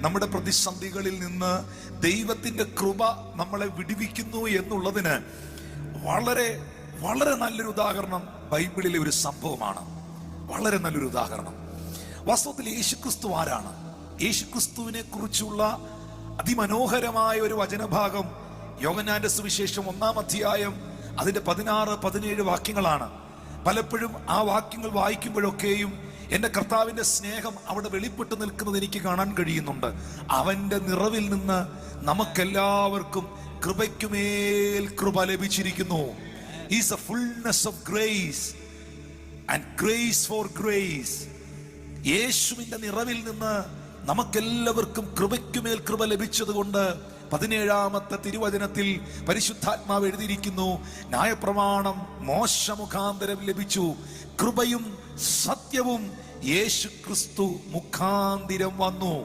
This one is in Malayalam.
നമ്മുടെ പ്രതിസന്ധികളിൽ നിന്ന് ദൈവത്തിന്റെ കൃപ നമ്മളെ വിടുവിക്കുന്നു എന്നുള്ളതിന് വളരെ വളരെ നല്ലൊരു ഉദാഹരണം ബൈബിളിലെ ഒരു സംഭവമാണ്. വളരെ നല്ലൊരു ഉദാഹരണം. വാസ്തവത്തിൽ യേശുക്രിസ്തു ആരാണ്? യേശുക്രിസ്തുവിനെ കുറിച്ചുള്ള അതിമനോഹരമായ ഒരു വചനഭാഗം യോഹന്നാന്റെ സുവിശേഷം 1-ാം അധ്യായം അതിന്റെ 16-17 വാക്യങ്ങളാണ്. പലപ്പോഴും ആ വാക്യങ്ങൾ വായിക്കുമ്പോഴൊക്കെയും എന്റെ കർത്താവിന്റെ സ്നേഹം അവിടെ വെളിപ്പെട്ടു നിൽക്കുന്നത് എനിക്ക് കാണാൻ കഴിയുന്നുണ്ട്. അവന്റെ നിറവിൽ നിന്ന് നമുക്കെല്ലാവർക്കും കൃപയ്ക്കുമേൽ കൃപ ലഭിച്ചിരിക്കുന്നു. He's a fullness of grace and grace for grace. യേശുവിന്റെ നിറവിൽ നിന്ന് നമുക്കെല്ലാവർക്കും കൃപയ്ക്കുമേൽ കൃപ ലഭിച്ചതുകൊണ്ട് 17-ാമത്തെ തിരുവചനത്തിൽ പരിശുദ്ധാത്മാവ് എഴുതിയിരിക്കുന്നു, ന്യായപ്രമാണം മോശ മുഖാന്തരം ലഭിച്ചു, കൃപയും സത്യവും യേശുക്രിസ്തു മുഖാന്തരം വന്നു.